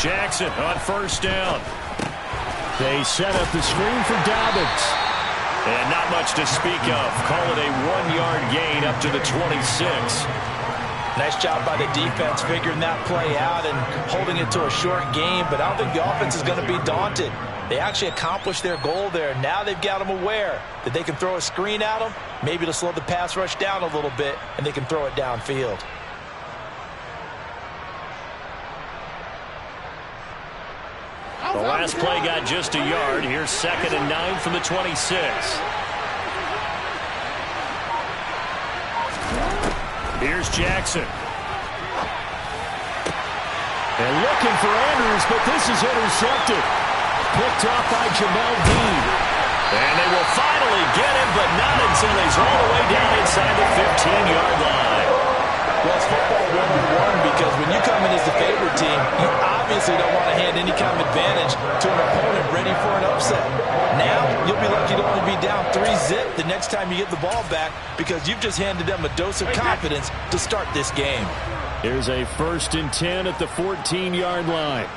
Jackson on first down. They set up the screen for Dobbins. And not much to speak of. Call it a 1-yard gain up to the 26. Nice job by the defense figuring that play out and holding it to a short game, but I don't think the offense is going to be daunted. They actually accomplished their goal there. Now they've got them aware that they can throw a screen at them, maybe to slow the pass rush down a little bit, and they can throw it downfield. The last play got just a yard. Here's 2nd and 9 from the 26. Here's Jackson. And looking for Andrews, but this is intercepted. Picked off by Jamel Dean. And they will finally get him, but not until he's all the way down inside the 15-yard line. Well, it's football 1-1 because when you come in as the favorite team, you obviously don't want to hand any kind of advantage to an opponent ready for an upset. Now, you'll be lucky to only be down 3-zip the next time you get the ball back because you've just handed them a dose of confidence to start this game. Here's a 1st and 10 at the 14-yard line.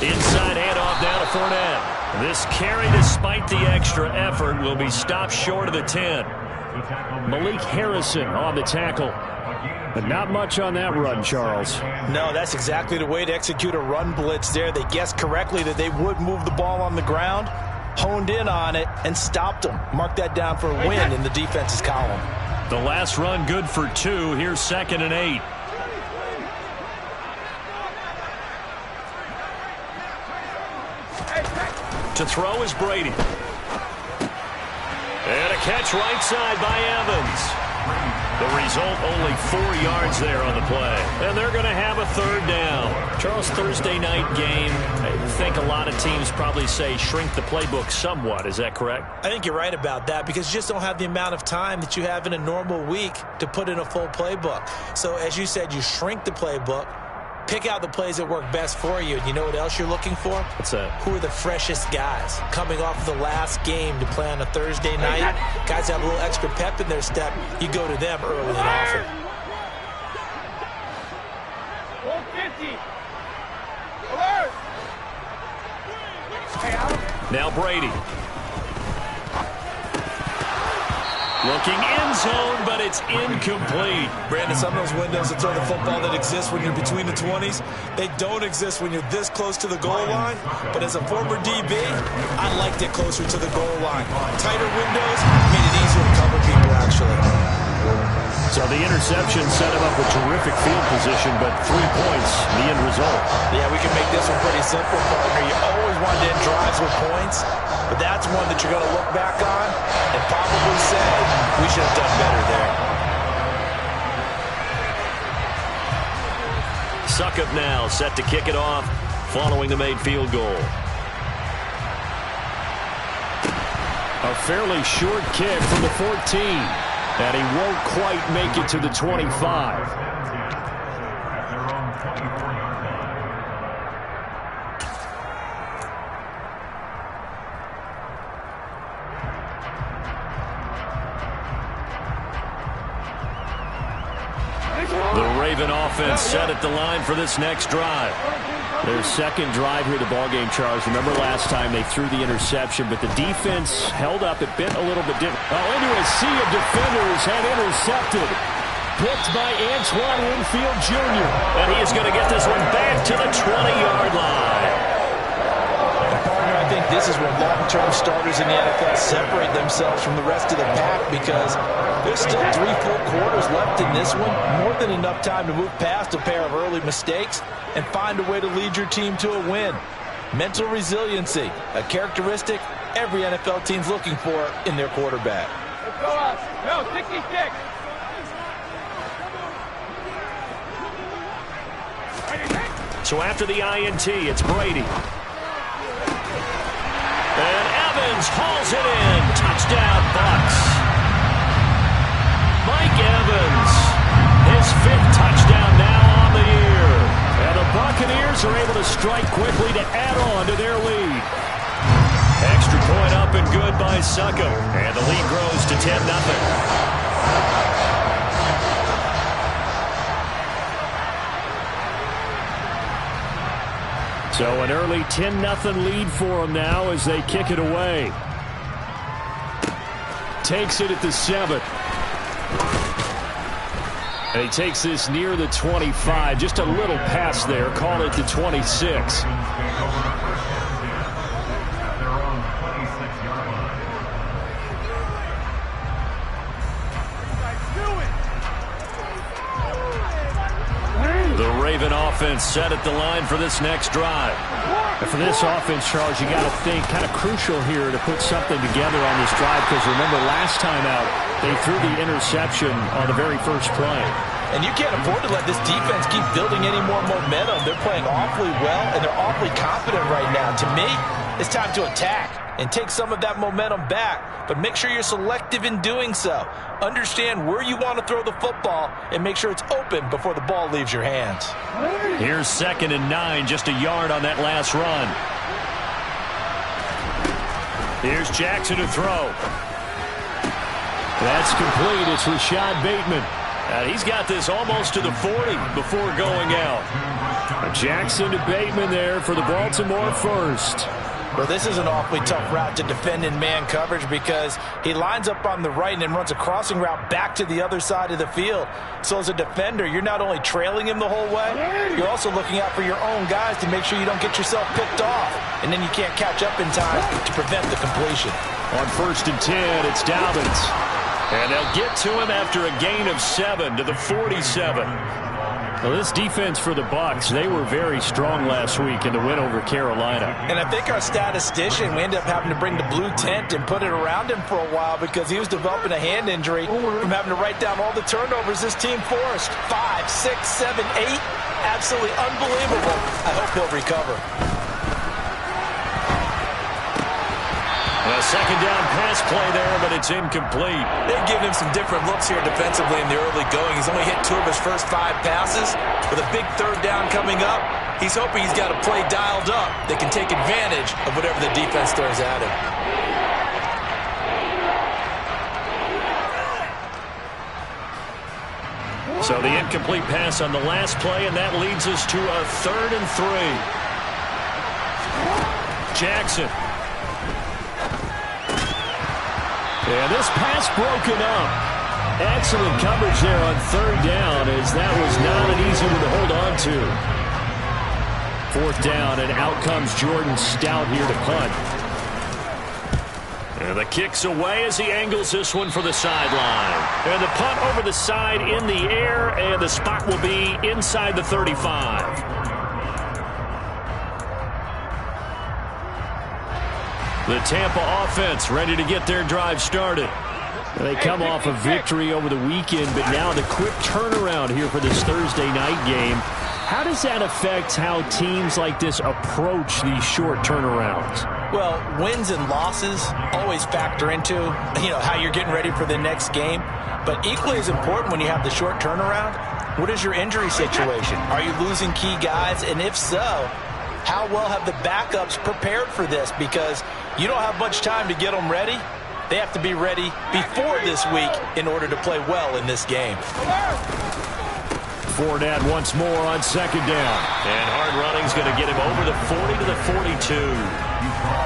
Inside handoff down to Fournette. This carry, despite the extra effort, will be stopped short of the 10. Malik Harrison on the tackle. But not much on that run, Charles. No, that's exactly the way to execute a run blitz there. They guessed correctly that they would move the ball on the ground, honed in on it, and stopped them. Mark that down for a win in the defense's column. The last run good for 2. Here's 2nd and 8. To throw is Brady. And a catch right side by Evans. The result, only 4 yards there on the play. And they're going to have a 3rd down. Charles, Thursday night game, I think a lot of teams probably say shrink the playbook somewhat. Is that correct? I think you're right about that because you just don't have the amount of time that you have in a normal week to put in a full playbook. So as you said, you shrink the playbook. Pick out the plays that work best for you. And you know what else you're looking for? What's that? Who are the freshest guys coming off of the last game to play on a Thursday night? Guys have a little extra pep in their step. You go to them early and often. Now Brady. Looking end zone, but it's incomplete. Brandon, some of those windows to throw the football that exist when you're between the 20s, they don't exist when you're this close to the goal line. But as a former DB, I liked it closer to the goal line. Tighter windows made it easier to cover people, actually. So the interception set him up with terrific field position, but 3 points, the end result. Yeah, we can make this one pretty simple, partner. You always want to end drives with points, but that's one that you're going to look back on and probably say, we should have done better there. Succop now set to kick it off following the made field goal. A fairly short kick from the 14. And he won't quite make it to the 25. The Raven offense set at the line for this next drive. Their second drive here, the ballgame, Charles. Remember last time they threw the interception, but the defense held up. It bit a little bit different. Into a sea of defenders and intercepted. Picked by Antoine Winfield Jr. And he is going to get this one back to the 20-yard line. Partner, I think this is where long-term starters in the NFL separate themselves from the rest of the pack because there's still 3 full quarters left in this one. More than enough time to move past a pair of early mistakes and find a way to lead your team to a win. Mental resiliency, a characteristic every NFL team's looking for in their quarterback. Let's go up. No, 66. So after the INT, it's Brady. And Evans hauls it in. Touchdown, Bucs. Mike Evans, his 5th touchdown now on the year. And the Buccaneers are able to strike quickly to add on to their lead. Extra point up and good by Succo. And the lead grows to 10-0. So an early 10-0 lead for them now as they kick it away. Takes it at the 7. And he takes this near the 25. Just a little pass there. Call it the 26. The Raven offense set at the line for this next drive. And for this offense, Charles, you got to think kind of crucial here to put something together on this drive, because remember last time out they threw the interception on the very first play. And you can't afford to let this defense keep building any more momentum. They're playing awfully well, and they're awfully confident right now. To me, it's time to attack and take some of that momentum back, but make sure you're selective in doing so. Understand where you want to throw the football and make sure it's open before the ball leaves your hands. Here's 2nd and 9, just a yard on that last run. Here's Jackson to throw. That's complete. It's Rashad Bateman. And he's got this almost to the 40 before going out. Jackson to Bateman there for the Baltimore first. Well, this is an awfully tough route to defend in man coverage, because he lines up on the right and then runs a crossing route back to the other side of the field. So as a defender, you're not only trailing him the whole way, you're also looking out for your own guys to make sure you don't get yourself picked off. And then you can't catch up in time to prevent the completion. On 1st and 10, it's Dobbins. And they'll get to him after a gain of 7 to the 47. Well, this defense for the Bucs, they were very strong last week in the win over Carolina. And I think our statistician, we ended up having to bring the blue tent and put it around him for a while, because he was developing a hand injury from having to write down all the turnovers this team forced. 5, 6, 7, 8. Absolutely unbelievable. I hope he'll recover. A second down pass play there, but it's incomplete. They've given him some different looks here defensively in the early going. He's only hit 2 of his first 5 passes. With a big 3rd down coming up, he's hoping he's got a play dialed up that can take advantage of whatever the defense throws at him. So the incomplete pass on the last play, and that leads us to a 3rd and 3. Jackson. And this pass broken up. Excellent coverage there on 3rd down, as that was not an easy one to hold on to. 4th down, and out comes Jordan Stout here to punt. And the kick's away as he angles this one for the sideline. And the punt over the side in the air, and the spot will be inside the 35. The Tampa offense ready to get their drive started. They come off a victory over the weekend, but now the quick turnaround here for this Thursday night game. How does that affect how teams like this approach these short turnarounds? Well, wins and losses always factor into, how you're getting ready for the next game. But equally as important when you have the short turnaround, what is your injury situation? Are you losing key guys? And if so, how well have the backups prepared for this? Because you don't have much time to get them ready. They have to be ready before this week in order to play well in this game. Fournette once more on 2nd down. And hard running's going to get him over the 40 to the 42.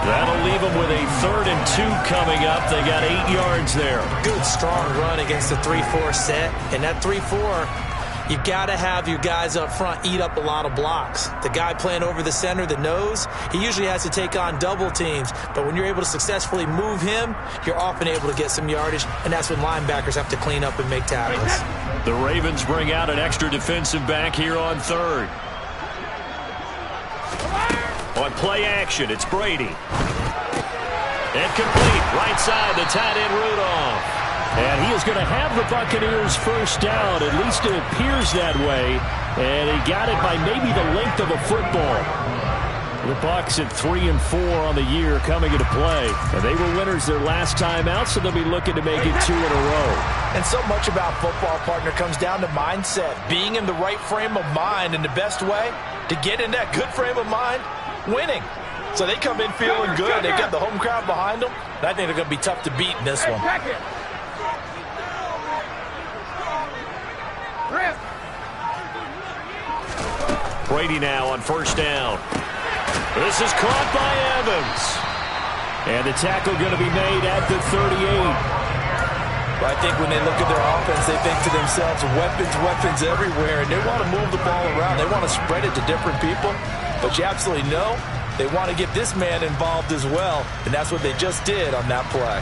That'll leave him with a 3rd and 2 coming up. They got 8 yards there. Good, strong run against the 3-4 set. And that 3-4... you've got to have your guys up front eat up a lot of blocks. The guy playing over the center, the nose, he usually has to take on double teams. But when you're able to successfully move him, you're often able to get some yardage, and that's when linebackers have to clean up and make tackles. The Ravens bring out an extra defensive back here on 3rd. On play action, it's Brady. Incomplete, right side, the tight end Rudolph. And he is going to have the Buccaneers first down. At least it appears that way. And he got it by maybe the length of a football. The Bucs at 3 and 4 on the year coming into play. And they were winners their last time out, so they'll be looking to make it 2 in a row. And so much about football, partner, comes down to mindset. Being in the right frame of mind, and the best way to get in that good frame of mind, winning. So they come in feeling good. They've got the home crowd behind them. And I think they're going to be tough to beat in this one. Brady now on first down. This is caught by Evans. And the tackle going to be made at the 38. But I think when they look at their offense, they think to themselves, weapons everywhere, and they want to move the ball around. They want to spread it to different people. But you absolutely know they want to get this man involved as well, and that's what they just did on that play.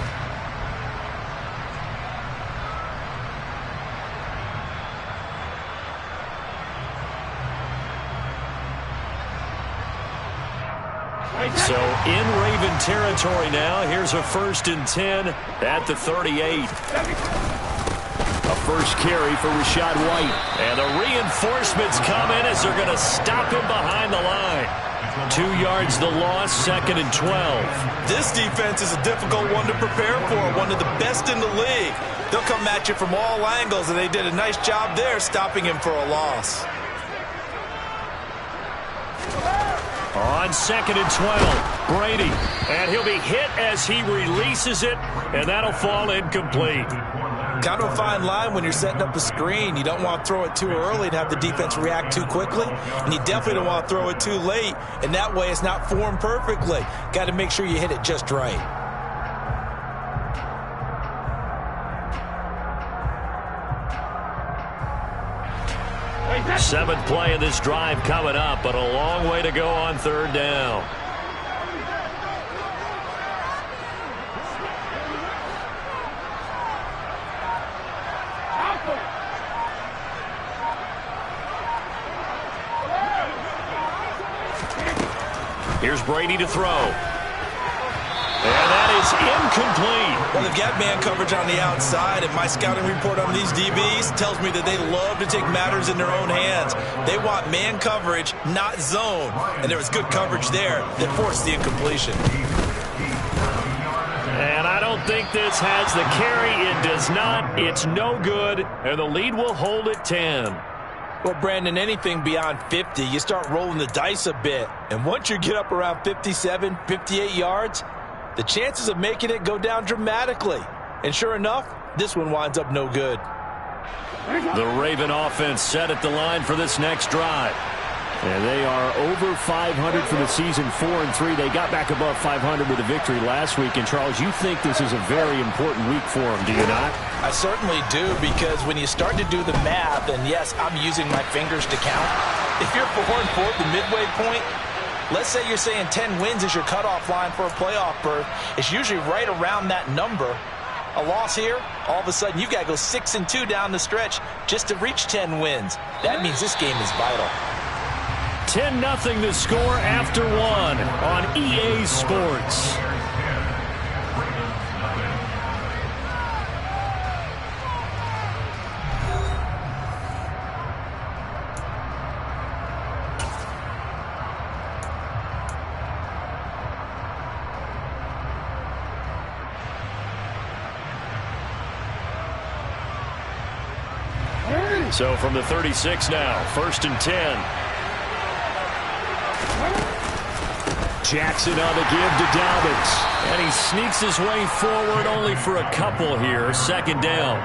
So in Raven territory now. Here's a 1st and 10 at the 38. A first carry for Rashad White. And the reinforcements come in as they're going to stop him behind the line. 2 yards the loss, 2nd and 12. This defense is a difficult one to prepare for, one of the best in the league. They'll come at you from all angles, and they did a nice job there stopping him for a loss. On 2nd and 12, Brady. And he'll be hit as he releases it, and that'll fall incomplete. Kind of a fine line when you're setting up a screen. You don't want to throw it too early and have the defense react too quickly, and you definitely don't want to throw it too late, and that way it's not formed perfectly. Got to make sure you hit it just right. Seventh play of this drive coming up, but a long way to go on 3rd down. Here's Brady to throw. And that is incomplete. Well, they've got man coverage on the outside, and my scouting report on these DBs tells me that they love to take matters in their own hands. They want man coverage, not zone. And there was good coverage there that forced the incompletion. And I don't think this has the carry. It does not. It's no good. And the lead will hold at 10. Well, Brandon, anything beyond 50, you start rolling the dice a bit. And once you get up around 57, 58 yards, the chances of making it go down dramatically. And sure enough, this one winds up no good. The Raven offense set at the line for this next drive. And they are over 500 for the season, 4-3. They got back above 500 with a victory last week. And, Charles, you think this is a very important week for them, do you not? I certainly do, because when you start to do the math, and yes, I'm using my fingers to count, if you're 4-4 at the midway point, let's say you're saying 10 wins is your cutoff line for a playoff berth, it's usually right around that number. A loss here, all of a sudden you've got to go 6-2 down the stretch just to reach 10 wins. That means this game is vital. 10-0 the score after 1 on EA Sports. So from the 36 now, 1st and 10. Jackson on the give to Dobbins. And he sneaks his way forward only for a couple here. 2nd down.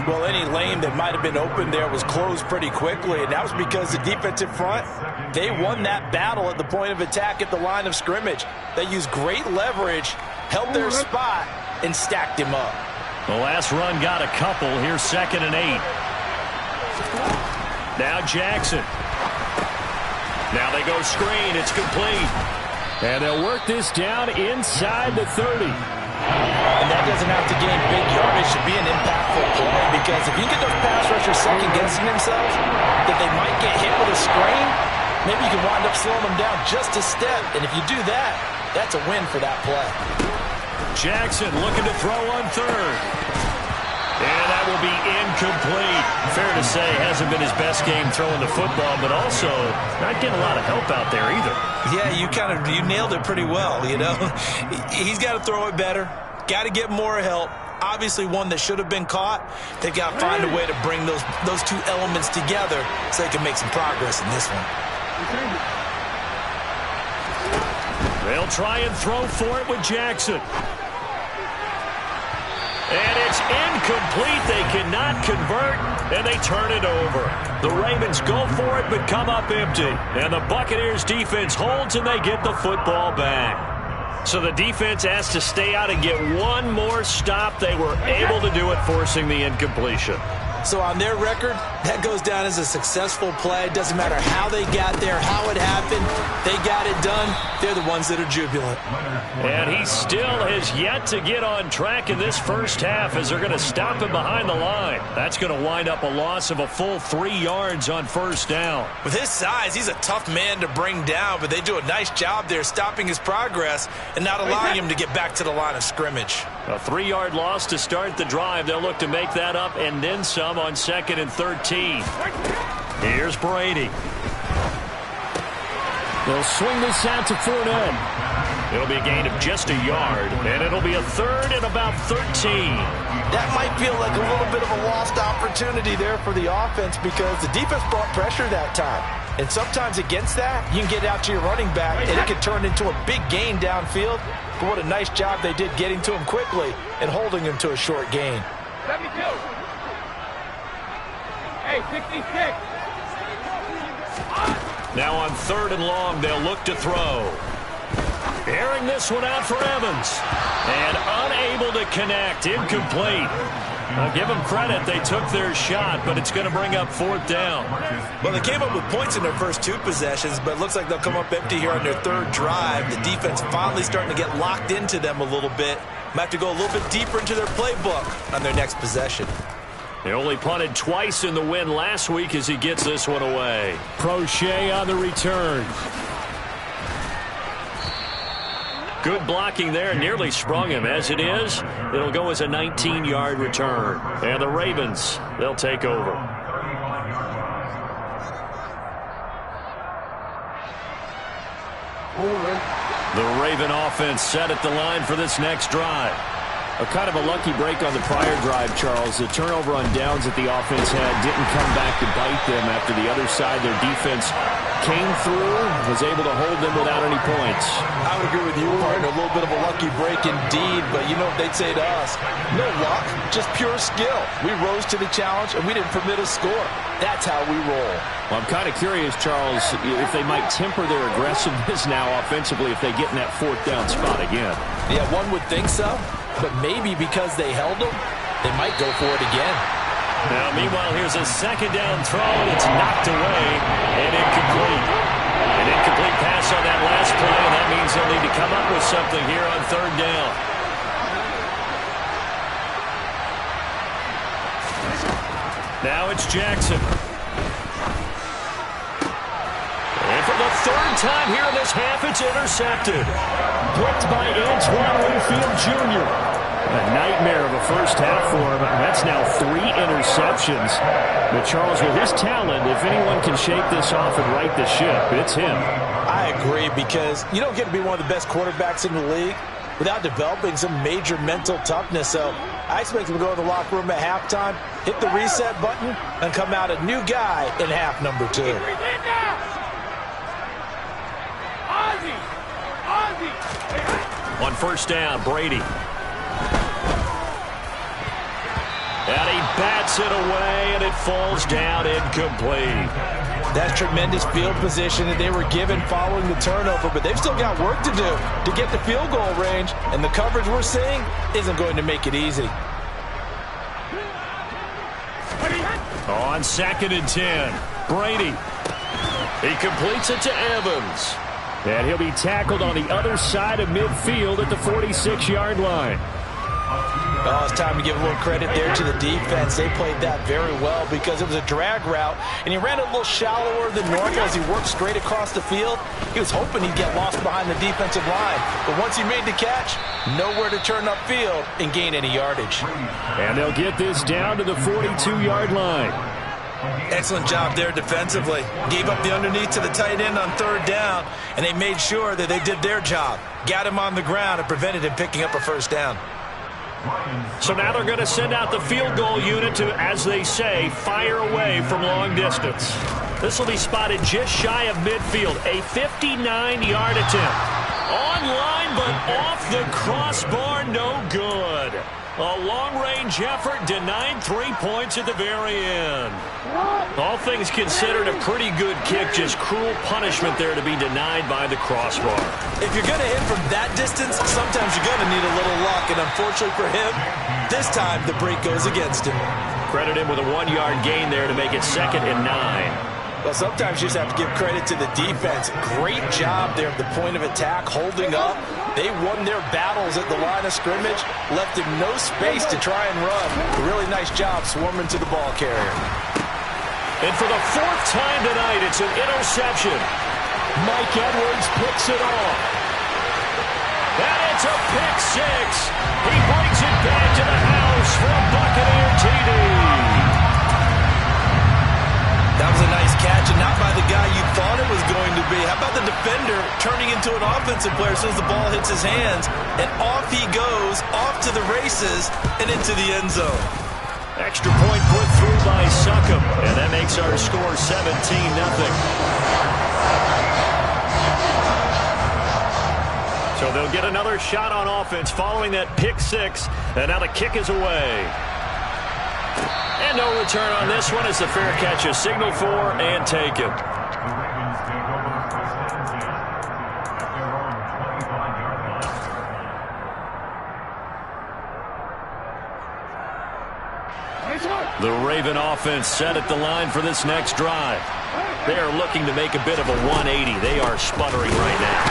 Well, any lane that might have been open there was closed pretty quickly, and that was because the defensive front, they won that battle at the point of attack at the line of scrimmage. They used great leverage, held their spot, and stacked him up. The last run got a couple. Here's 2nd and 8. Now Jackson. Now they go screen. It's complete. And they'll work this down inside the 30. And that doesn't have to gain big yardage to be an impactful play, because if you get those pass rushers second-guessing themselves that they might get hit with a screen, maybe you can wind up slowing them down just a step. And if you do that, that's a win for that play. Jackson looking to throw on 3rd. And that will be incomplete. Fair to say, hasn't been his best game throwing the football, but also not getting a lot of help out there either. Yeah, you nailed it pretty well, you know. He's got to throw it better. Got to get more help. Obviously one that should have been caught. They've got to find a way to bring those two elements together so they can make some progress in this one. They'll try and throw for it with Jackson. And it's incomplete. They cannot convert, and they turn it over. The Ravens go for it, but come up empty. And the Buccaneers defense holds, and they get the football back. So the defense has to stay out and get one more stop. They were able to do it, forcing the incompletion. So on their record, that goes down as a successful play. It doesn't matter how they got there, how it happened. They got it done. They're the ones that are jubilant. And he still has yet to get on track in this first half as they're going to stop him behind the line. That's going to wind up a loss of a full 3 yards on first down. With his size, he's a tough man to bring down, but they do a nice job there stopping his progress and not allowing him to get back to the line of scrimmage. A 3-yard loss to start the drive. They'll look to make that up and then some on 2nd and 13. Here's Brady. They'll swing this out to Fournette. It'll be a gain of just a yard, and it'll be a 3rd and about 13. That might feel like a little bit of a lost opportunity there for the offense because the defense brought pressure that time. And sometimes against that, you can get out to your running back, and it can turn into a big gain downfield. But what a nice job they did getting to him quickly and holding him to a short gain. 72. Hey, 66. Now on 3rd and long, they'll look to throw. Airing this one out for Evans. And unable to connect. Incomplete. I'll give them credit. They took their shot, but it's going to bring up 4th down. Well, they came up with points in their first 2 possessions, but it looks like they'll come up empty here on their 3rd drive. The defense finally starting to get locked into them a little bit. Might have to go a little bit deeper into their playbook on their next possession. They only punted twice in the win last week as he gets this one away. Prochet on the return. Good blocking there, nearly sprung him. As it is, it'll go as a 19-yard return. And the Ravens, they'll take over. The Raven offense set at the line for this next drive. A kind of a lucky break on the prior drive, Charles. The turnover on downs that the offense had didn't come back to bite them after the other side. Their defense came through, was able to hold them without any points. I would agree with you, partner. A little bit of a lucky break indeed, but you know what they'd say to us? No luck, just pure skill. We rose to the challenge, and we didn't permit a score. That's how we roll. Well, I'm kind of curious, Charles, if they might temper their aggressiveness now offensively if they get in that 4th down spot again. Yeah, one would think so. But maybe because they held them, they might go for it again. Now, meanwhile, here's a 2nd down throw. It's knocked away and incomplete. An incomplete pass on that last play, and that means they'll need to come up with something here on 3rd down. Now it's Jackson. And for the 3rd time here in this half, it's intercepted. Blocked by Antoine Winfield Jr. A nightmare of a first half for him. That's now 3 interceptions. But Charles, with his talent, if anyone can shake this off and right the ship, it's him. I agree, because you don't get to be one of the best quarterbacks in the league without developing some major mental toughness. So I expect him to go to the locker room at halftime, hit the reset button, and come out a new guy in half number 2. On first down, Brady. And he bats it away, and it falls down incomplete. That's tremendous field position that they were given following the turnover, but they've still got work to do to get the field goal range, and the coverage we're seeing isn't going to make it easy. On 2nd and 10, Brady. He completes it to Evans. And he'll be tackled on the other side of midfield at the 46-yard line. Oh, it's time to give a little credit there to the defense. They played that very well because it was a drag route, and he ran a little shallower than normal as he worked straight across the field. He was hoping he'd get lost behind the defensive line, but once he made the catch, nowhere to turn upfield and gain any yardage. And they'll get this down to the 42-yard line. Excellent job there defensively. Gave up the underneath to the tight end on 3rd down, and they made sure that they did their job. Got him on the ground and prevented him picking up a first down. So now they're going to send out the field goal unit to, as they say, fire away from long distance. This will be spotted just shy of midfield, a 59-yard attempt. Online, but off the crossbar, no good. A long-range effort denied 3 points at the very end. All things considered, a pretty good kick, just cruel punishment there to be denied by the crossbar. If you're going to hit from that distance, sometimes you're going to need a little luck, and unfortunately for him, this time the break goes against him. Credit him with a 1-yard gain there to make it 2nd and 9. Well, sometimes you just have to give credit to the defense. Great job there at the point of attack, holding up. They won their battles at the line of scrimmage, left him no space to try and run. A really nice job swarming to the ball carrier. And for the 4th time tonight, it's an interception. Mike Edwards picks it off. And it's a pick 6. He brings it back to the house for a Buccaneer TD. That was a nice catch, and not by the guy you thought it was going to be. How about the defender turning into an offensive player as soon as the ball hits his hands, and off he goes, off to the races, and into the end zone. Extra point put through by Succop, and that makes our score 17-0. So they'll get another shot on offense following that pick 6, and now the kick is away. And no return on this one as the fair catch is signaled for and taken. The Raven offense set at the line for this next drive. They are looking to make a bit of a 180. They are sputtering right now.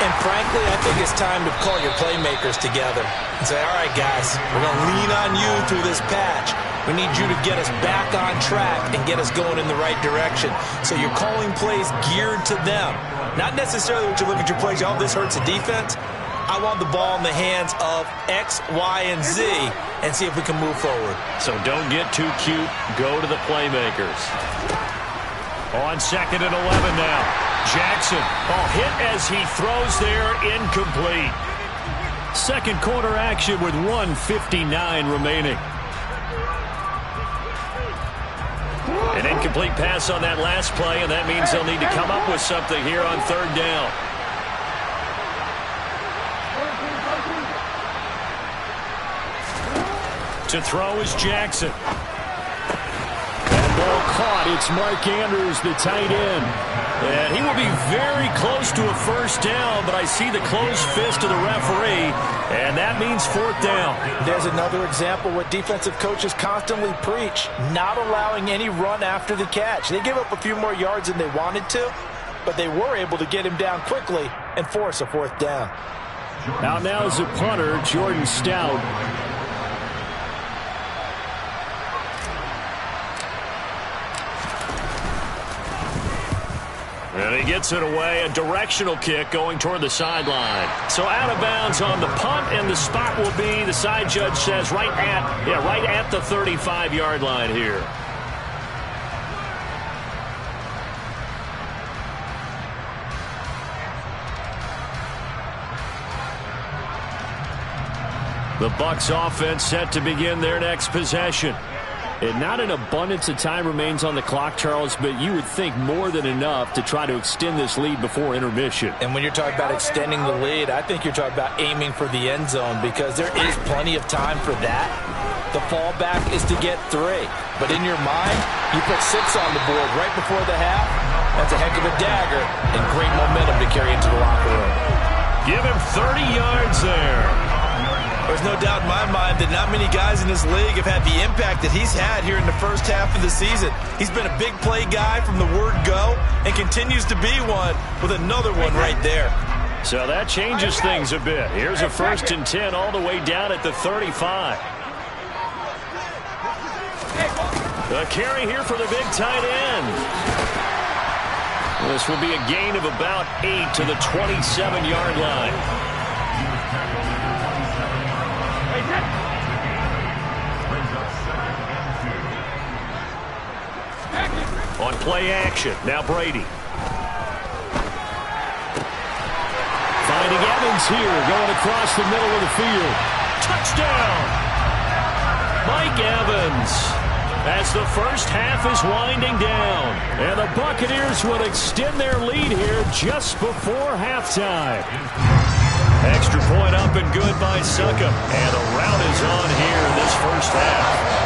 And frankly, I think it's time to call your playmakers together and say, all right, guys, we're going to lean on you through this patch. We need you to get us back on track and get us going in the right direction. So you're calling plays geared to them. Not necessarily what you look at your plays, oh, this hurts the defense. I want the ball in the hands of X, Y, and Z and see if we can move forward. So don't get too cute. Go to the playmakers. On 2nd and 11 now. Jackson, hit as he throws there, incomplete. Second quarter action with 1:59 remaining. An incomplete pass on that last play, and that means they'll need to come up with something here on 3rd down. To throw is Jackson. That ball caught. It's Mark Andrews, the tight end. And he will be very close to a 1st down, but I see the closed fist of the referee, and that means 4th down. There's another example what defensive coaches constantly preach, not allowing any run after the catch. They gave up a few more yards than they wanted to, but they were able to get him down quickly and force a 4th down. Now is the punter, Jordan Stout. And he gets it away, a directional kick going toward the sideline. So out of bounds on the punt, and the spot will be, the side judge says, right at the 35-yard line here. The Bucs offense set to begin their next possession. And not an abundance of time remains on the clock, Charles, but you would think more than enough to try to extend this lead before intermission. And when you're talking about extending the lead, I think you're talking about aiming for the end zone because there is plenty of time for that. The fallback is to get 3. But in your mind, you put 6 on the board right before the half. That's a heck of a dagger and great momentum to carry into the locker room. Give him 30 yards there. There's no doubt in my mind that not many guys in this league have had the impact that he's had here in the first half of the season. He's been a big play guy from the word go and continues to be one with another one right there. So that changes things a bit. Here's a 1st and 10 all the way down at the 35. A carry here for the big tight end. This will be a gain of about 8 to the 27-yard line. On play action, now Brady. Finding Evans here, going across the middle of the field. Touchdown! Mike Evans. as the first half is winding down. And the Buccaneers will extend their lead here just before halftime. Extra point up and good by Succop. And the rout is on here in this first half.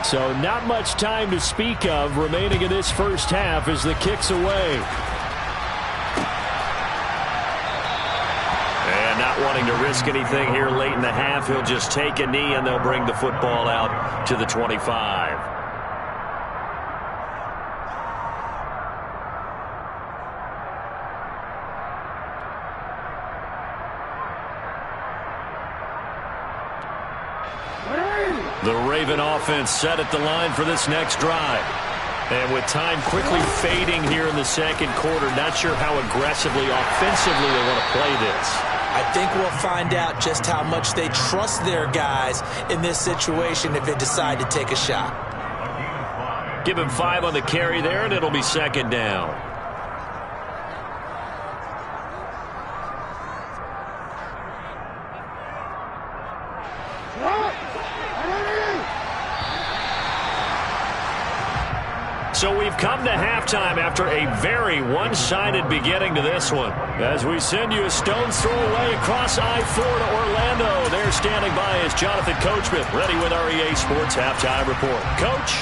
So not much time to speak of remaining in this first half as the kick's away. And not wanting to risk anything here late in the half, he'll just take a knee and they'll bring the football out to the 25. The Raven offense set at the line for this next drive. And with time quickly fading here in the second quarter, not sure how aggressively, offensively they want to play this. I think we'll find out just how much they trust their guys in this situation if they decide to take a shot. Give him 5 on the carry there, and it'll be second down. So we've come to halftime after a very one-sided beginning to this one. As we send you a stone's throw away across I-4 to Orlando. There standing by is Jonathan Coachman, ready with our EA Sports Halftime Report. Coach?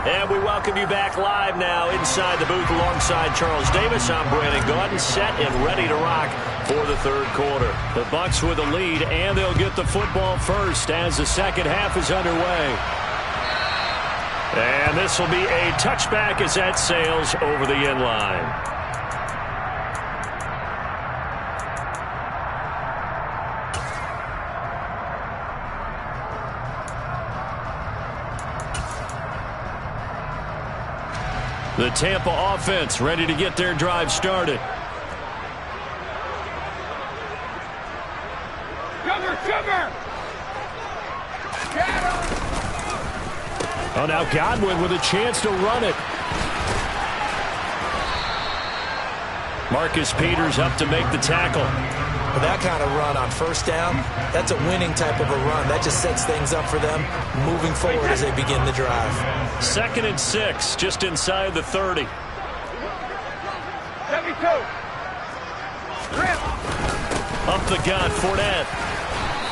And we welcome you back live now inside the booth alongside Charles Davis. I'm Brandon Gaudin, set and ready to rock for the third quarter. The Bucs with the lead, and they'll get the football first as the second half is underway. And this will be a touchback as that sails over the end line. The Tampa offense ready to get their drive started. Cover! Oh, now Godwin with a chance to run it. Marcus Peters up to make the tackle. With that kind of run on first down, that's a winning type of a run. That just sets things up for them moving forward as they begin the drive. 2nd and 6, just inside the 30. 72. Up the gut, Fournette.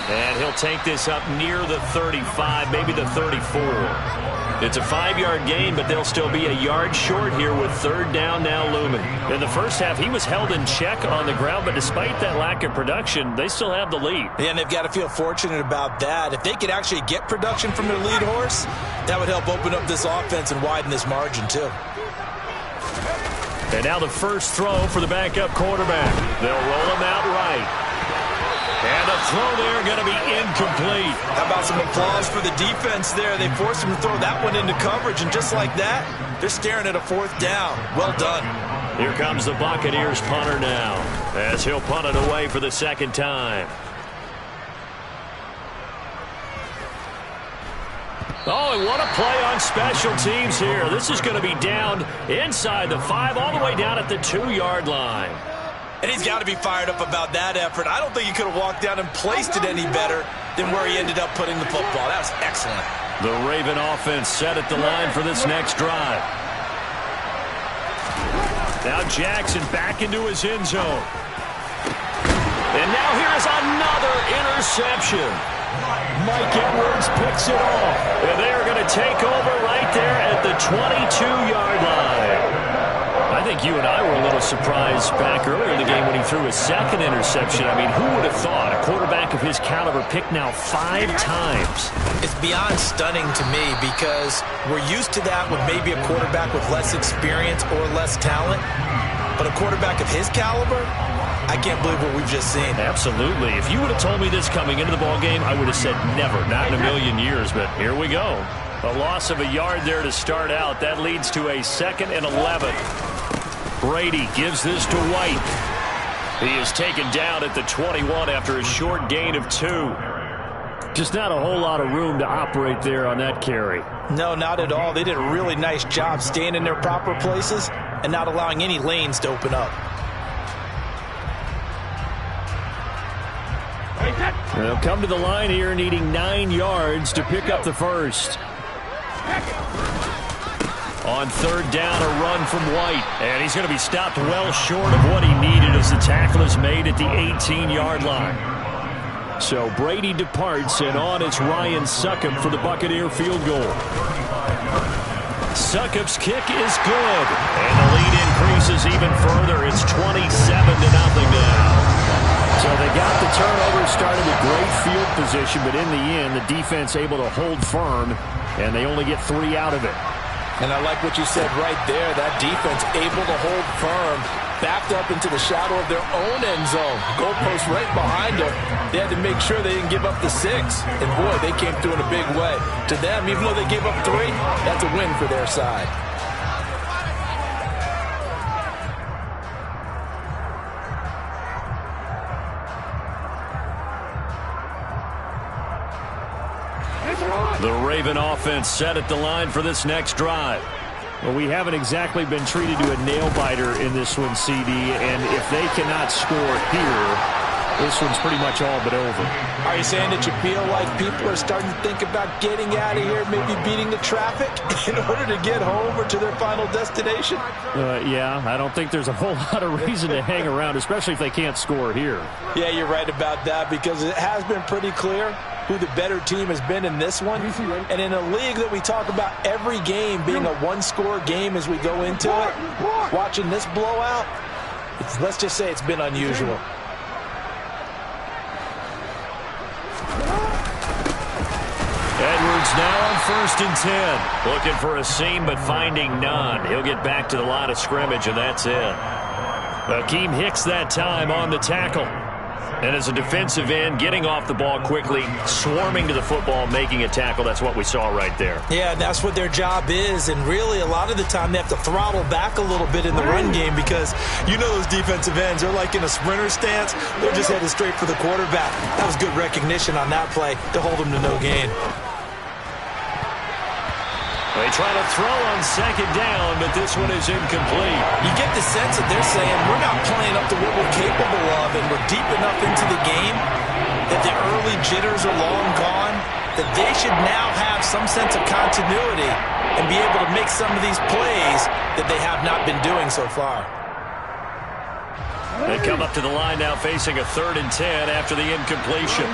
And he'll take this up near the 35, maybe the 34. It's a 5-yard gain, but they'll still be a yard short here with third down now looming. In the first half, he was held in check on the ground, but despite that lack of production, they still have the lead. Yeah, and they've got to feel fortunate about that. If they could actually get production from their lead horse, that would help open up this offense and widen this margin too. And now the first throw for the backup quarterback. They'll roll him out right. And the throw there going to be incomplete. How about some applause for the defense there? They forced him to throw that one into coverage, and just like that, they're staring at a fourth down. Well done. Here comes the Buccaneers punter now, as he'll punt it away for the second time. Oh, and what a play on special teams here. This is going to be down inside the 5, all the way down at the 2-yard line. And he's got to be fired up about that effort. I don't think he could have walked down and placed it any better than where he ended up putting the football. That was excellent. The Raven offense set at the line for this next drive. Now Jackson back into his end zone. And now here is another interception. Mike Edwards picks it off. And they are going to take over right there at the 22-yard line. I think you and I were a little surprised back earlier in the game when he threw his second interception. I mean, who would have thought a quarterback of his caliber picked now 5 times? It's beyond stunning to me because we're used to that with maybe a quarterback with less experience or less talent. But a quarterback of his caliber, I can't believe what we've just seen. Absolutely. If you would have told me this coming into the ballgame, I would have said never, not in a million years. But here we go. A loss of a yard there to start out. That leads to a 2nd and 11. Brady gives this to White. He is taken down at the 21 after a short gain of 2. Just not a whole lot of room to operate there on that carry. No, not at all. They did a really nice job staying in their proper places and not allowing any lanes to open up. They'll come to the line here needing 9 yards to pick up the first. On third down, a run from White. And he's going to be stopped well short of what he needed as the tackle is made at the 18-yard line. So Brady departs, and on is Ryan Succop for the Buccaneer field goal. Succop's kick is good. And the lead increases even further. It's 27-0 now. So they got the turnover, started with great field position, but in the end, the defense able to hold firm, and they only get 3 out of it. And I like what you said right there. That defense able to hold firm, backed up into the shadow of their own end zone. Goalpost right behind them. They had to make sure they didn't give up the 6. And, boy, they came through in a big way. To them, even though they gave up 3, that's a win for their side. The Raven offense set at the line for this next drive. Well, we haven't exactly been treated to a nail-biter in this one, CD, and if they cannot score here, this one's pretty much all but over. Are you saying that you feel like people are starting to think about getting out of here, maybe beating the traffic in order to get home or to their final destination? Yeah, I don't think there's a whole lot of reason to hang around, especially if they can't score here. Yeah, you're right about that, because it has been pretty clear who the better team has been in this one. And in a league that we talk about every game being a one-score game as we go into it, watching this blowout, let's just say it's been unusual. Edwards now on 1st and 10. Looking for a seam, but finding none. He'll get back to the line of scrimmage, and that's it. Akeem Hicks that time on the tackle. And as a defensive end, getting off the ball quickly, swarming to the football, making a tackle, that's what we saw right there. Yeah, that's what their job is. And really, a lot of the time, they have to throttle back a little bit in the run game because you know those defensive ends, they're like in a sprinter stance. They're just headed straight for the quarterback. That was good recognition on that play to hold them to no gain. They try to throw on 2nd down, but this one is incomplete. You get the sense that they're saying we're not playing up to what we're capable of, and we're deep enough into the game that the early jitters are long gone, that they should now have some sense of continuity and be able to make some of these plays that they have not been doing so far. They come up to the line now facing a 3rd and 10 after the incompletion.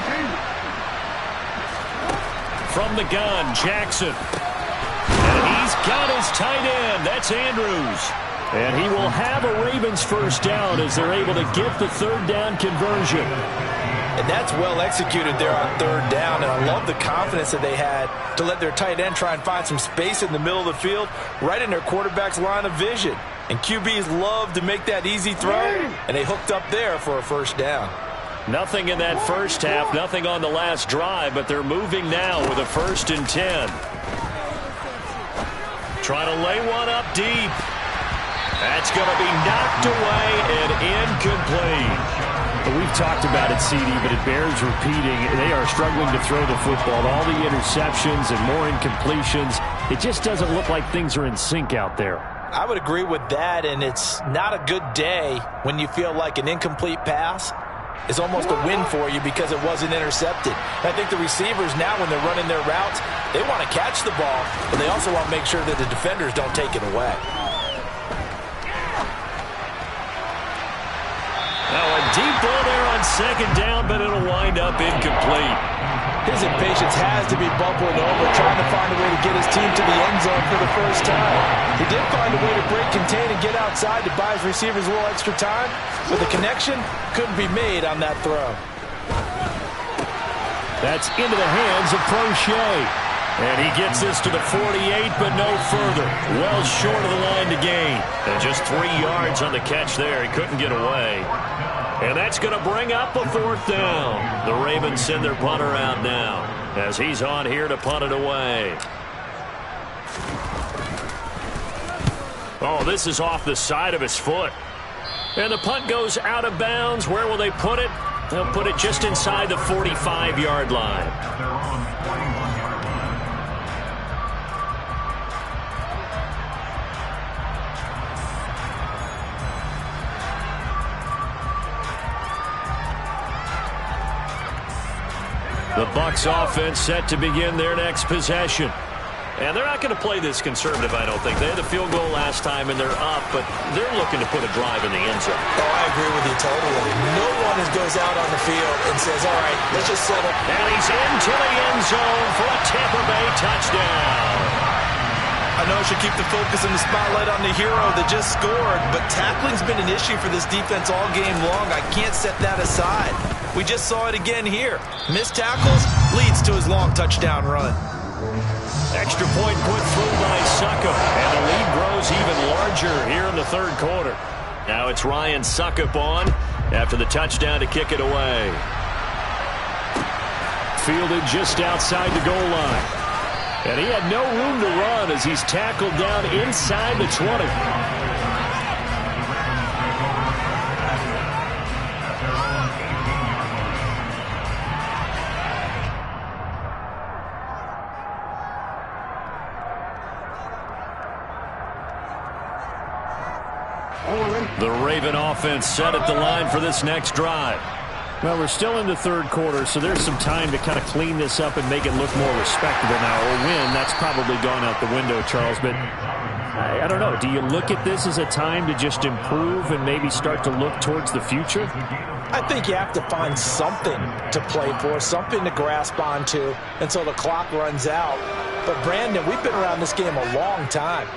From the gun, Jackson. And he's got his tight end. That's Andrews. And he will have a Ravens first down as they're able to get the 3rd down conversion. And that's well executed there on 3rd down. And I love the confidence that they had to let their tight end try and find some space in the middle of the field, right in their quarterback's line of vision. And QBs love to make that easy throw, and they hooked up there for a first down. Nothing in that first half, nothing on the last drive, but they're moving now with a 1st and 10. Trying to lay one up deep. That's going to be knocked away and incomplete. We've talked about it, CD, but it bears repeating. They are struggling to throw the football. All the interceptions and more incompletions. It just doesn't look like things are in sync out there. I would agree with that, and it's not a good day when you feel like an incomplete pass is almost a win for you because it wasn't intercepted. And I think the receivers now, when they're running their routes, they want to catch the ball, but they also want to make sure that the defenders don't take it away. Now a deep ball there on 2nd down, but it'll wind up incomplete. His impatience has to be bubbling over, trying to find a way to get his team to the end zone for the first time. He did find a way to break, contain, and get outside to buy his receivers a little extra time, but the connection couldn't be made on that throw. That's into the hands of Prochet. And he gets this to the 48, but no further. Well short of the line to gain. And just 3 yards on the catch there. He couldn't get away. And that's going to bring up a 4th down. The Ravens send their punter out now as he's on here to punt it away. Oh, this is off the side of his foot. And the punt goes out of bounds. Where will they put it? They'll put it just inside the 45-yard line. The Bucs offense set to begin their next possession. And they're not going to play this conservative, I don't think. They had the field goal last time, and they're up, but they're looking to put a drive in the end zone. Oh, I agree with you totally. No one goes out on the field and says, all right, let's just settle. And he's into the end zone for a Tampa Bay touchdown. I know I should keep the focus and the spotlight on the hero that just scored, but tackling's been an issue for this defense all game long. I can't set that aside. We just saw it again here. Missed tackles leads to his long touchdown run. Extra point put through by Succop, and the lead grows even larger here in the third quarter. Now it's Ryan Succop on after the touchdown to kick it away. Fielded just outside the goal line. And he had no room to run as he's tackled down inside the 20. The Raven offense set at the line for this next drive. Well, we're still in the third quarter, so there's some time to kind of clean this up and make it look more respectable now. Or win, that's probably gone out the window, Charles. But I don't know. Do you look at this as a time to just improve and maybe start to look towards the future? I think you have to find something to play for, something to grasp onto until the clock runs out. But, Brandon, we've been around this game a long time.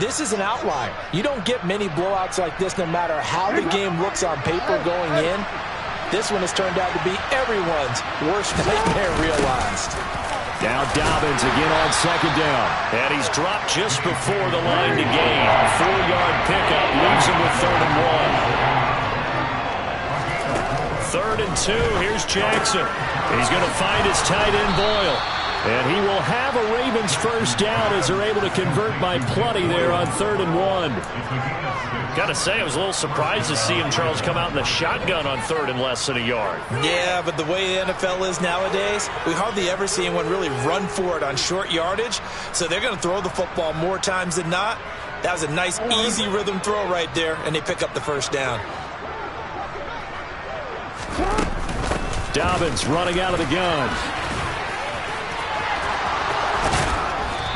This is an outlier. You don't get many blowouts like this no matter how the game looks on paper going in. This one has turned out to be everyone's worst nightmare realized. Now Dobbins again on second down. And he's dropped just before the line to gain. 4-yard pickup leaves him with 3rd and 1. 3rd and 2. Here's Jackson. He's going to find his tight end Boyle. And he will have a Ravens first down as they're able to convert by plenty there on 3rd and 1. Got to say, I was a little surprised to see him, Charles, come out in the shotgun on 3rd and less than a yard. Yeah, but the way the NFL is nowadays, we hardly ever see anyone really run for it on short yardage. So they're going to throw the football more times than not. That was a nice, easy rhythm throw right there, and they pick up the first down. Dobbins running out of the gun.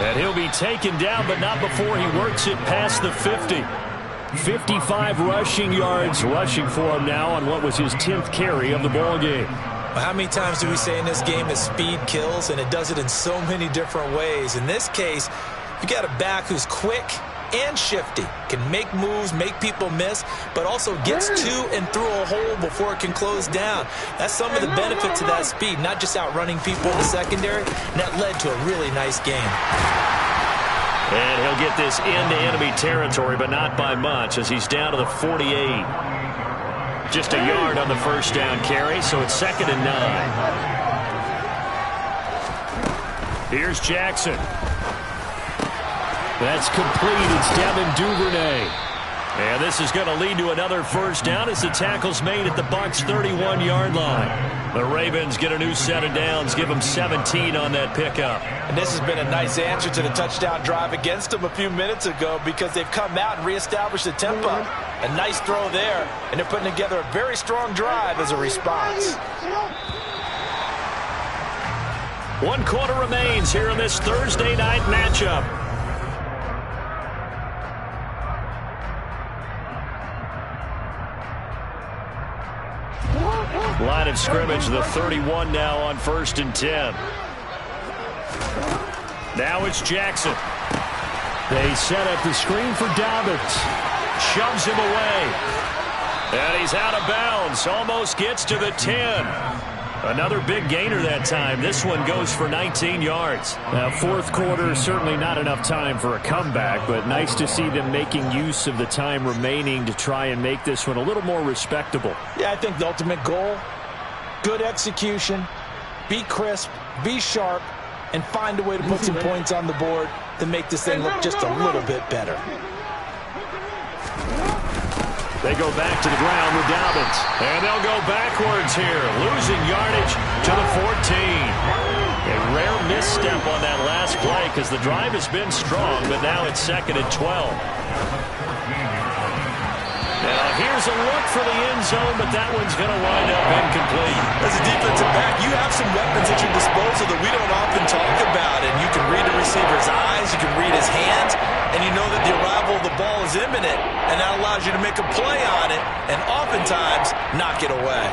And he'll be taken down, but not before he works it past the 50. 55 rushing yards rushing for him now on what was his 10th carry of the ball game. Well, how many times do we say in this game that speed kills, and it does it in so many different ways? In this case, you got a back who's quick and shifty, can make moves, make people miss, but also gets to and through a hole before it can close down. That's some of the benefits of that speed, not just outrunning people in the secondary, and that led to a really nice game. And he'll get this into enemy territory, but not by much, as he's down to the 48. Just a yard on the first down carry, so it's 2nd and 9. Here's Jackson. That's complete. It's Devin Duvernay. And this is going to lead to another first down as the tackle's made at the Bucs' 31-yard line. The Ravens get a new set of downs, give them 17 on that pickup. And this has been a nice answer to the touchdown drive against them a few minutes ago because they've come out and reestablished the tempo. A nice throw there, and they're putting together a very strong drive as a response. 1 quarter remains here in this Thursday night matchup. Line of scrimmage, the 31 now on 1st and 10. Now it's Jackson. They set up the screen for Dobbins. Shoves him away. And he's out of bounds. Almost gets to the 10. Another big gainer that time. This one goes for 19 yards. Now, 4th quarter, certainly not enough time for a comeback, but nice to see them making use of the time remaining to try and make this one a little more respectable. Yeah, I think the ultimate goal, good execution, be crisp, be sharp, and find a way to put some points on the board to make this thing look just a little bit better. They go back to the ground with Dobbins. And they'll go backwards here, losing yardage to the 14. A rare misstep on that last play because the drive has been strong, but now it's 2nd and 12. Now here's a look for the end zone, but that one's going to wind up incomplete. As a defensive back, you have some weapons is imminent, and that allows you to make a play on it and oftentimes knock it away.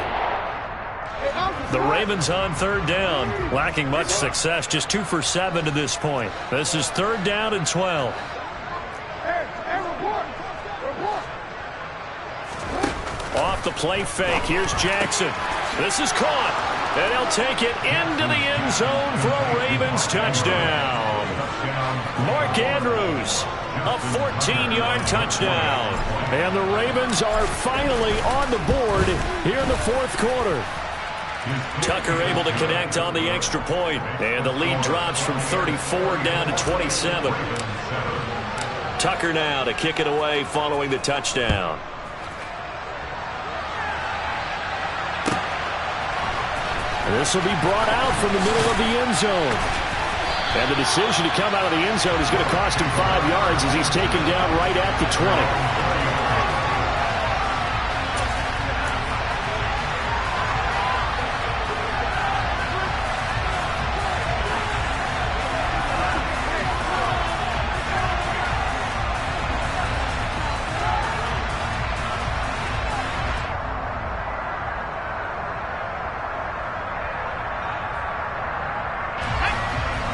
The Ravens on third down, lacking much success, just 2 for 7 to this point. This is 3rd down and 12. Off the play fake, here's Jackson. This is caught, and he'll take it into the end zone for a Ravens touchdown. Mark Andrews, a 14-yard touchdown. And the Ravens are finally on the board here in the 4th quarter. Tucker able to connect on the extra point, and the lead drops from 34 down to 27. Tucker now to kick it away following the touchdown. This will be brought out from the middle of the end zone. And the decision to come out of the end zone is going to cost him 5 yards as he's taken down right at the 20.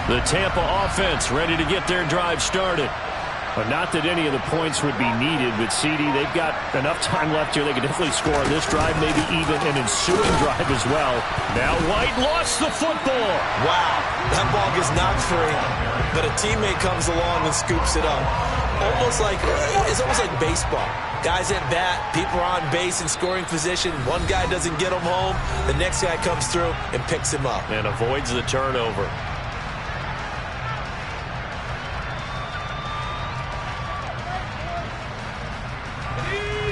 The Tampa offense ready to get their drive started. But not that any of the points would be needed with CD. They've got enough time left here. They can definitely score on this drive, maybe even an ensuing drive as well. Now White lost the football. Wow, that ball gets knocked free, but a teammate comes along and scoops it up. It's almost like baseball. Guys at bat, people are on base in scoring position. One guy doesn't get him home. The next guy comes through and picks him up. And avoids the turnover.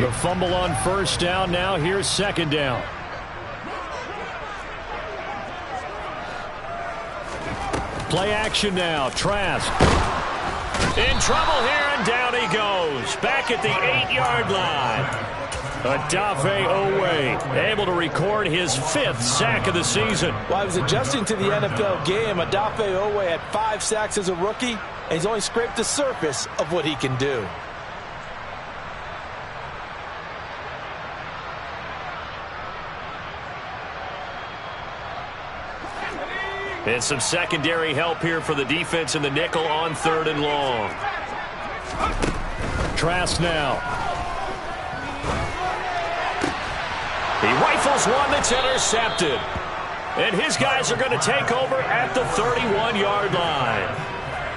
The fumble on first down. Now here's 2nd down. Play action now. Trask in trouble here, and down he goes. Back at the 8-yard line. Odafe Owe able to record his 5th sack of the season. While he was adjusting to the NFL game, Odafe Owe had 5 sacks as a rookie, and he's only scraped the surface of what he can do. And some secondary help here for the defense in the nickel on 3rd and long. Trask now. He rifles one that's intercepted. And his guys are going to take over at the 31-yard line.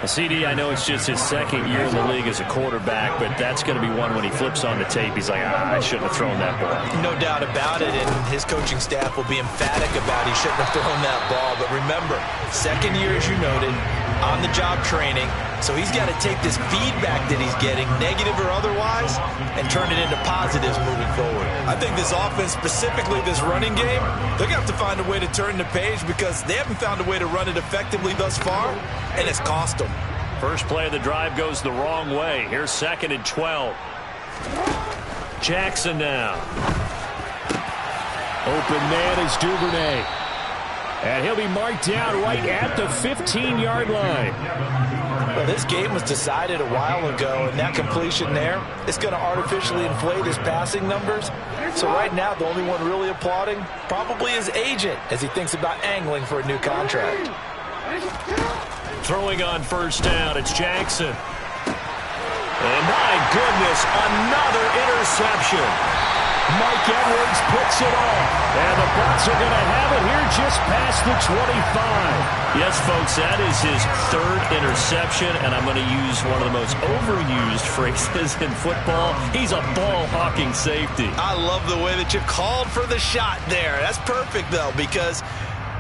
CD, I know it's just his 2nd year in the league as a quarterback, but that's going to be one when he flips on the tape. He's like, I shouldn't have thrown that ball. No doubt about it, and his coaching staff will be emphatic about he shouldn't have thrown that ball. But remember, 2nd year, as you noted, on-the-job training. So he's got to take this feedback that he's getting, negative or otherwise, and turn it into positives moving forward. I think this offense, specifically this running game, they're going to have to find a way to turn the page because they haven't found a way to run it effectively thus far, and it's cost them. First play of the drive goes the wrong way. Here's 2nd and 12. Jackson now. Open man is Duvernay. And he'll be marked down right at the 15-yard line. Well, this game was decided a while ago, and that completion there is going to artificially inflate his passing numbers. So right now, the only one really applauding probably his agent as he thinks about angling for a new contract. Throwing on first down, it's Jackson. And my goodness, another interception. Mike Edwards puts it off. And the Bucs are going to have it here just past the 25. Yes, folks, that is his 3rd interception, and I'm going to use one of the most overused phrases in football. He's a ball-hawking safety. I love the way that you called for the shot there. That's perfect, though, because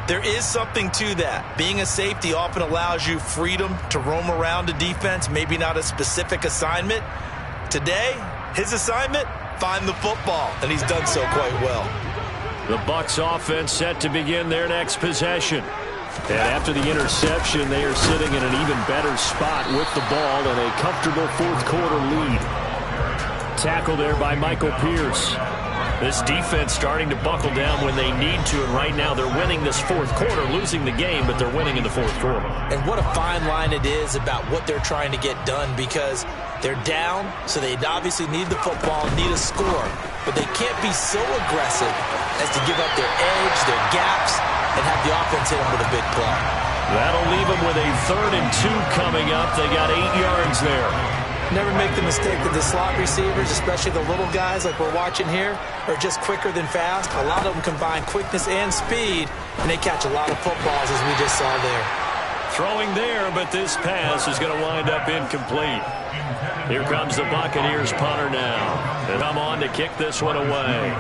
there is something to that. Being a safety often allows you freedom to roam around a defense, maybe not a specific assignment. Today, his assignment, find the football, and he's done so quite well. The Bucs offense set to begin their next possession. And after the interception, they are sitting in an even better spot with the ball and a comfortable 4th quarter lead. Tackle there by Michael Pierce. This defense starting to buckle down when they need to, and right now they're winning this fourth quarter, losing the game, but they're winning in the fourth quarter. And what a fine line it is about what they're trying to get done, because they're down, so they obviously need the football, need a score. But they can't be so aggressive as to give up their edge, their gaps, and have the offense hit them with a big play. That'll leave them with a 3rd and 2 coming up. They got 8 yards there. Never make the mistake that the slot receivers, especially the little guys like we're watching here, are just quicker than fast. A lot of them combine quickness and speed, and they catch a lot of footballs, as we just saw there. Throwing there, but this pass is going to wind up incomplete. Here comes the Buccaneers punter now. And I'm on to kick this one away.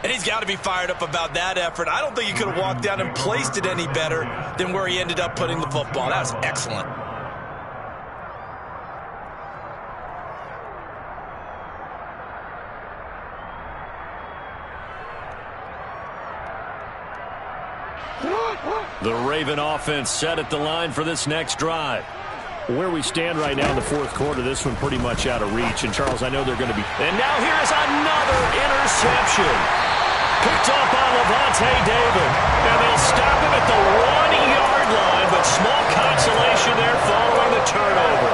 And he's got to be fired up about that effort. I don't think he could have walked down and placed it any better than where he ended up putting the football. That was excellent. The Raven offense set at the line for this next drive. Where we stand right now in the fourth quarter, this one pretty much out of reach. And, Charles, I know they're going to be... And now here's another interception. Picked up on Levante David. And they'll stop him at the 1-yard line, but small consolation there following the turnover.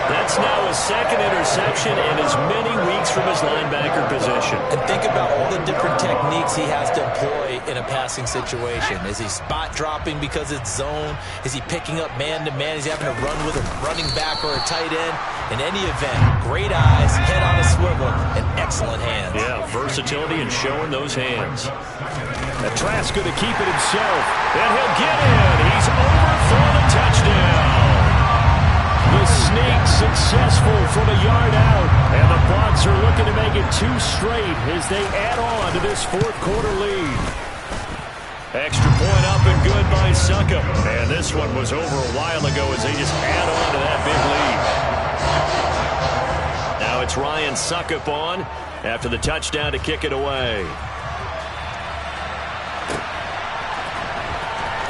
That's now his 2nd interception in as many weeks from his linebacker position. And think about all the different techniques he has to employ in a passing situation. Is he spot dropping because it's zone? Is he picking up man-to-man? Is he having to run with a running back or a tight end? In any event, great eyes, head on a swivel, and excellent hands. Yeah, versatility and showing those hands. Trask going to keep it himself, and he'll get in. He's over for the touchdown. The sneak successful from a yard out, and the Bucs are looking to make it 2 straight as they add on to this fourth quarter lead. Extra point up and good by Succop. And this one was over a while ago as they just add on to that big lead. Now it's Ryan Succop on after the touchdown to kick it away.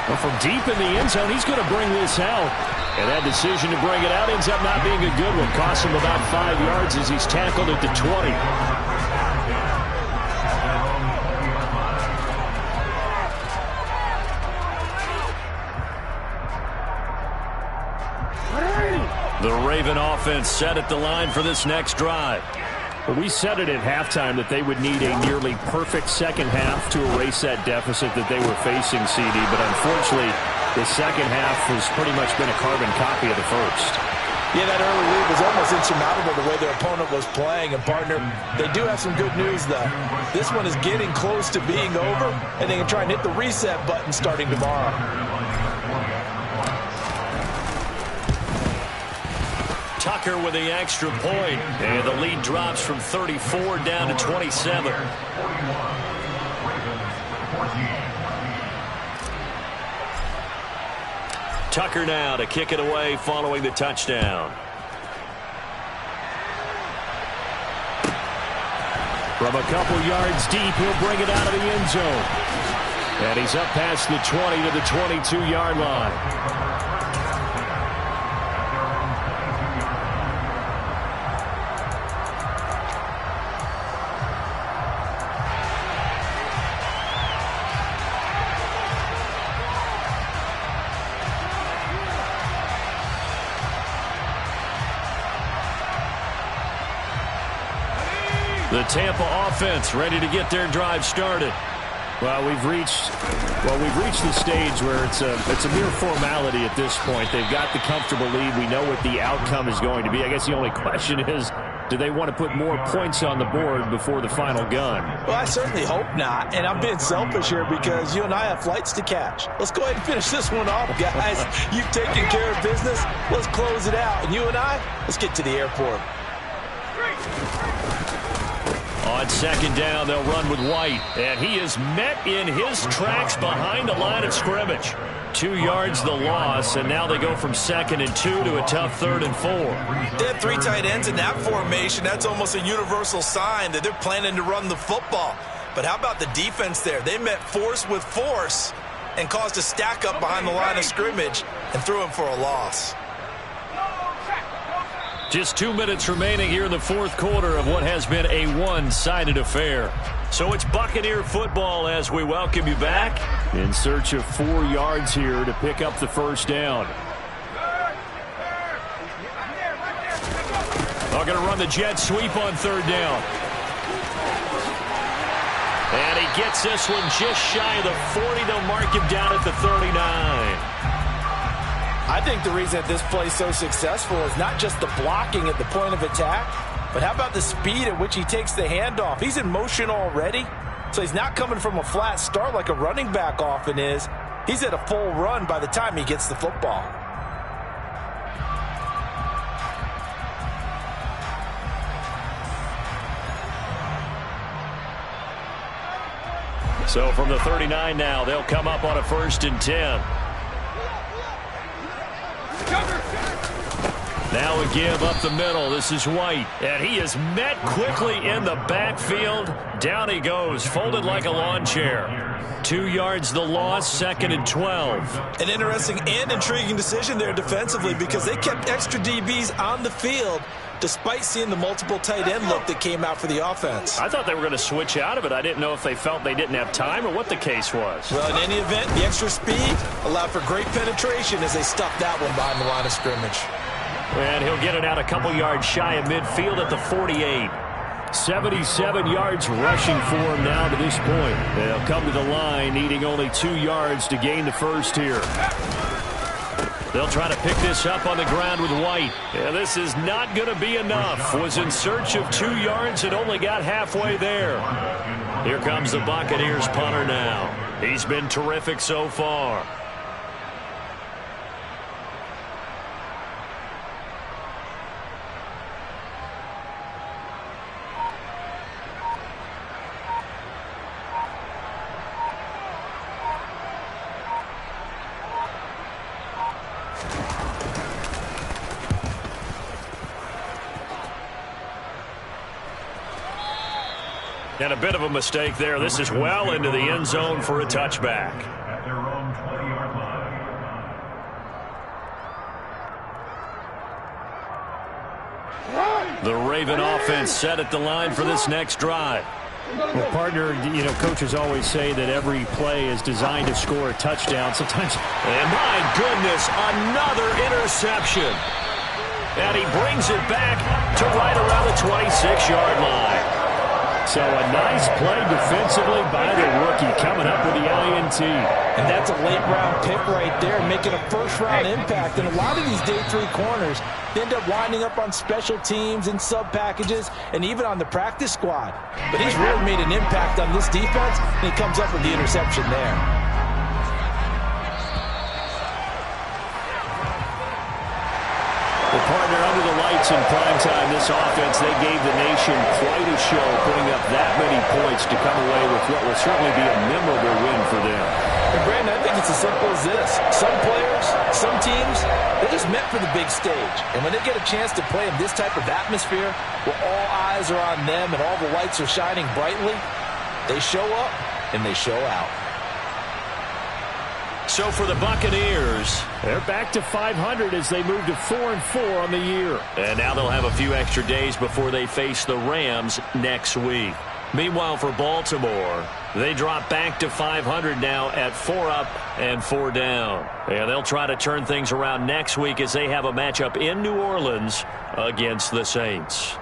Well, from deep in the end zone, he's going to bring this out. And that decision to bring it out ends up not being a good one. Costs him about 5 yards as he's tackled at the 20. The Raven offense set at the line for this next drive. Well, we said it at halftime that they would need a nearly perfect second half to erase that deficit that they were facing, CD. But unfortunately, the second half has pretty much been a carbon copy of the first. Yeah, that early lead was almost insurmountable the way their opponent was playing. And, partner, they do have some good news, though. This one is getting close to being over, and they can try and hit the reset button starting tomorrow. Tucker with the extra point, and the lead drops from 34 down to 27. Tucker now to kick it away following the touchdown. From a couple yards deep, he'll bring it out of the end zone. And he's up past the 20 to the 22-yard line. The Tampa offense ready to get their drive started. Well, we've reached the stage where it's a mere formality at this point. They've got the comfortable lead. We know what the outcome is going to be. I guess the only question is, do they want to put more points on the board before the final gun? Well, I certainly hope not. And I'm being selfish here because you and I have flights to catch. Let's go ahead and finish this one off, guys. You've taken care of business. Let's close it out. And you and I, let's get to the airport. On second down, they'll run with White. And he is met in his tracks behind the line of scrimmage. 2 yards the loss, and now they go from 2nd and 2 to a tough 3rd and 4. They had 3 tight ends in that formation. That's almost a universal sign that they're planning to run the football. But how about the defense there? They met force with force, and caused a stack up behind the line of scrimmage and threw him for a loss. Just 2 minutes remaining here in the fourth quarter of what has been a one-sided affair. So it's Buccaneer football as we welcome you back. In search of 4 yards here to pick up the first down. They're going to run the jet sweep on third down. And he gets this one just shy of the 40. They'll mark him down at the 39. I think the reason that this play is so successful is not just the blocking at the point of attack, but how about the speed at which he takes the handoff? He's in motion already, so he's not coming from a flat start like a running back often is. He's at a full run by the time he gets the football. So from the 39 now, they'll come up on a 1st and 10. Now a give up the middle. This is White. And he is met quickly in the backfield. Down he goes, folded like a lawn chair. 2 yards the loss, 2nd and 12. An interesting and intriguing decision there defensively because they kept extra DBs on the field despite seeing the multiple tight end look that came out for the offense. I thought they were going to switch out of it. I didn't know if they felt they didn't have time or what the case was. Well, in any event, the extra speed allowed for great penetration as they stuffed that one behind the line of scrimmage. And he'll get it out a couple yards shy of midfield at the 48. 77 yards rushing for him now to this point. They'll come to the line needing only 2 yards to gain the first here. They'll try to pick this up on the ground with White. Yeah, this is not going to be enough. Was in search of 2 yards and only got halfway there. Here comes the Buccaneers punter now. He's been terrific so far. And a bit of a mistake there. This is well into the end zone for a touchback. At their own 20-yard line. The Raven offense set at the line for this next drive. Well, partner, coaches always say that every play is designed to score a touchdown. Sometimes. And my goodness, another interception. And he brings it back to right around the 26-yard line. So a nice play defensively by the rookie coming up with the INT. And that's a late-round pick right there, making a first-round impact. And a lot of these day 3 corners end up winding up on special teams and sub-packages and even on the practice squad. But he's really made an impact on this defense, and he comes up with the interception there. Partner, under the lights in primetime, this offense, they gave the nation quite a show, putting up that many points to come away with what will certainly be a memorable win for them. And Brandon, I think it's as simple as this. Some players, some teams, they're just meant for the big stage. And when they get a chance to play in this type of atmosphere, where all eyes are on them and all the lights are shining brightly, they show up and they show out. So for the Buccaneers, they're back to 500 as they move to 4-4 on the year. And now they'll have a few extra days before they face the Rams next week. Meanwhile, for Baltimore, they drop back to 500 now at 4 up and 4 down. And they'll try to turn things around next week as they have a matchup in New Orleans against the Saints.